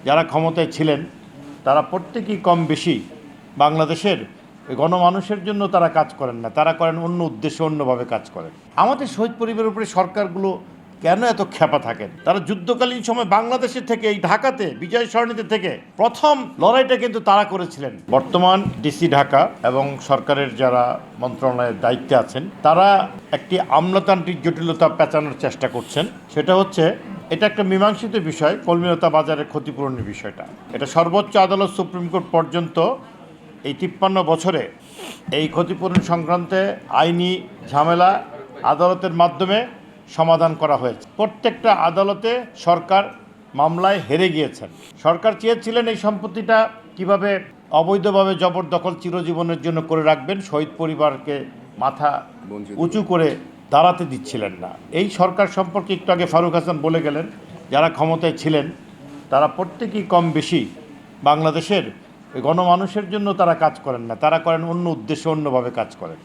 যারা ক্ষমতায় ছিলেন তারা প্রত্যেকেই কম বেশি বাংলাদেশের গণমানুষের জন্য তারা কাজ করেন না, তারা করেন অন্য উদ্দেশ্যে, অন্যভাবে কাজ করেন। আমাদের শহীদ পরিবারের উপরে সরকারগুলো কেন এত ক্ষেপা থাকেন? তারা যুদ্ধকালীন সময় বাংলাদেশের থেকে এই ঢাকাতে বিজয় সরণিতে থেকে প্রথম লড়াইটা কিন্তু তারা করেছিলেন। বর্তমান ডিসি ঢাকা এবং সরকারের যারা মন্ত্রণালয়ের দায়িত্বে আছেন তারা একটি আমলাতান্ত্রিক জটিলতা পেঁচানোর চেষ্টা করছেন। সেটা হচ্ছে, এটা একটা মীমাংসিত বিষয়, কলমিলতা বাজারের ক্ষতিপূরণের বিষয়টা। এটা সর্বোচ্চ আদালত সুপ্রিম কোর্ট পর্যন্ত এই 53 বছরে এই ক্ষতিপূরণ সংক্রান্তে আইনি ঝামেলা আদালতের মাধ্যমে সমাধান করা হয়েছে। প্রত্যেকটা আদালতে সরকার মামলায় হেরে গিয়েছেন। সরকার চেয়েছিলেন এই সম্পত্তিটা কিভাবে অবৈধভাবে জবরদখল চিরজীবনের জন্য করে রাখবেন, শহীদ পরিবারকে মাথা উঁচু করে দাঁড়াতে দিচ্ছিলেন না। এই সরকার সম্পর্কে একটু আগে ফারুক হাসান বলে গেলেন, যারা ক্ষমতায় ছিলেন তারা প্রত্যেকেই কম বেশি বাংলাদেশের গণমানুষের জন্য তারা কাজ করেন না, তারা করেন অন্য উদ্দেশ্যে, অন্যভাবে কাজ করেন।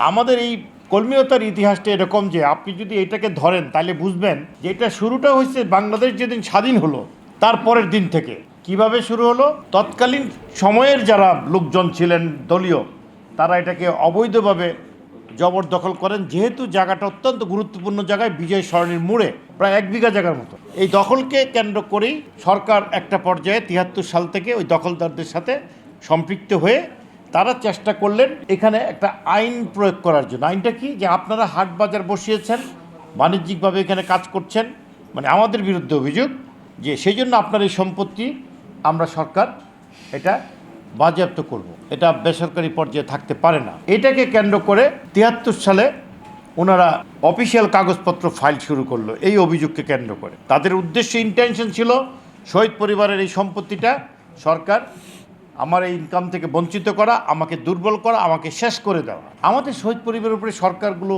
আমাদের এই কলমিলতার ইতিহাসটা এরকম যে আপনি যদি এটাকে ধরেন তাহলে বুঝবেন যে এটা শুরুটা হয়েছে বাংলাদেশ যেদিন স্বাধীন হলো তার পরের দিন থেকে। কিভাবে শুরু হলো? তৎকালীন সময়ের যারা লোকজন ছিলেন দলীয়, তারা এটাকে অবৈধভাবে জবরদখল করেন। যেহেতু জায়গাটা অত্যন্ত গুরুত্বপূর্ণ জায়গায়, বিজয় সরণির মোড়ে প্রায় 1 বিঘা জায়গার মতো, এই দখলকে কেন্দ্র করেই সরকার একটা পর্যায়ে 73 সাল থেকে ওই দখলদারদের সাথে সম্পৃক্ত হয়ে তারা চেষ্টা করলেন এখানে একটা আইন প্রয়োগ করার জন্য। আইনটা কি? যে আপনারা হাট বাজার বসিয়েছেন, বাণিজ্যিকভাবে এখানে কাজ করছেন, মানে আমাদের বিরুদ্ধে অভিযোগ যে সেই জন্য আপনার এই সম্পত্তি আমরা সরকার এটা বাজেয়াপ্ত করব, এটা বেসরকারি পর্যায়ে থাকতে পারে না। এটাকে কেন্দ্র করে 73 সালে ওনারা অফিসিয়াল কাগজপত্র ফাইল শুরু করলো এই অভিযোগকে কেন্দ্র করে। তাদের উদ্দেশ্য, ইন্টেনশন ছিল শহীদ পরিবারের এই সম্পত্তিটা সরকার আমার এই ইনকাম থেকে বঞ্চিত করা, আমাকে দুর্বল করা, আমাকে শেষ করে দেওয়া। আমাদের শহীদ পরিবারের উপরে সরকারগুলো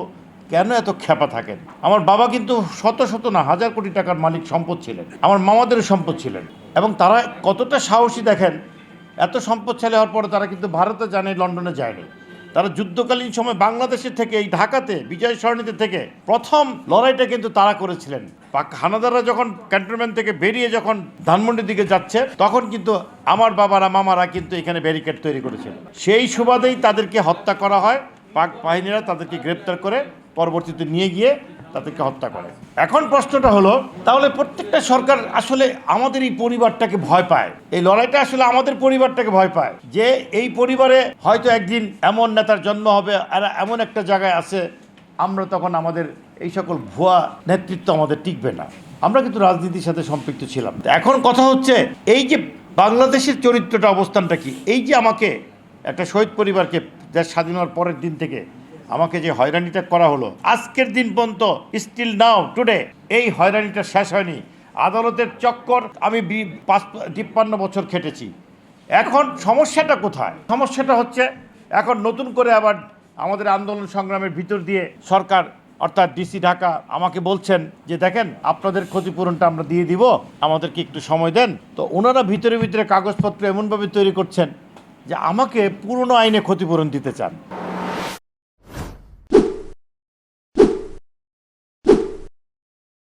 কেন এত ক্ষেপা থাকেন? আমার বাবা কিন্তু শত শত না হাজার কোটি টাকার মালিক সম্পদ ছিলেন, আমার মামাদেরও সম্পদ ছিলেন, এবং তারা কতটা সাহসী দেখেন। এত সম্পদশালী হওয়ার পরে তারা কিন্তু ভারতে যায়নি, লন্ডনে যায়নি। তারা যুদ্ধকালীন সময় বাংলাদেশের থেকে এই ঢাকাতে বিজয় সরণিতে থেকে প্রথম লড়াইটা কিন্তু তারা করেছিলেন। হানাদাররা যখন ক্যান্টনমেন্ট থেকে বেরিয়ে যখন ধানমন্ডির দিকে যাচ্ছে, তখন কিন্তু আমার বাবারা মামারা কিন্তু এখানে ব্যারিকেড তৈরি করেছিল। সেই সুবাদেই তাদেরকে হত্যা করা হয়। পাক বাহিনীরা তাদেরকে গ্রেপ্তার করে পরবর্তীতে নিয়ে গিয়ে তাদেরকে হত্যা করে। এখন প্রশ্নটা হলো, তাহলে প্রত্যেকটা সরকার আসলে আমাদের এই পরিবারটাকে ভয় পায়। এই লড়াইটা আসলে আমাদের পরিবারটাকে ভয় পায় যে এই পরিবারে হয়তো একদিন এমন নেতার জন্ম হবে, আর এমন একটা জায়গায় আছে, আমরা তখন আমাদের এই সকল ভুয়া নেতৃত্ব আমাদের টিকবে না। আমরা কিন্তু রাজনীতির সাথে সম্পৃক্ত ছিলাম। এখন কথা হচ্ছে, এই যে বাংলাদেশের চরিত্রটা, অবস্থানটা কি? এই যে আমাকে একটা শহীদ পরিবারকে দেশ স্বাধীন হওয়ার পরের দিন থেকে আমাকে যে হয়রানিটা করা হলো, আজকের দিন পর্যন্ত স্টিল নাও টুডে এই হয়রানিটা শেষ হয়নি। আদালতের চক্কর আমি 53 বছর খেটেছি। এখন সমস্যাটা কোথায়? সমস্যাটা হচ্ছে, এখন নতুন করে আবার আমাদের আন্দোলন সংগ্রামের ভিতর দিয়ে সরকার অর্থাৎ ডিসি ঢাকা আমাকে বলছেন যে দেখেন, আপনাদের ক্ষতিপূরণটা আমরা দিয়ে দিব, আমাদেরকে একটু সময় দেন। তো ওনারা ভিতরে ভিতরে কাগজপত্র এমনভাবে তৈরি করছেন যে আমাকে পুরনো আইনে ক্ষতিপূরণ দিতে চান।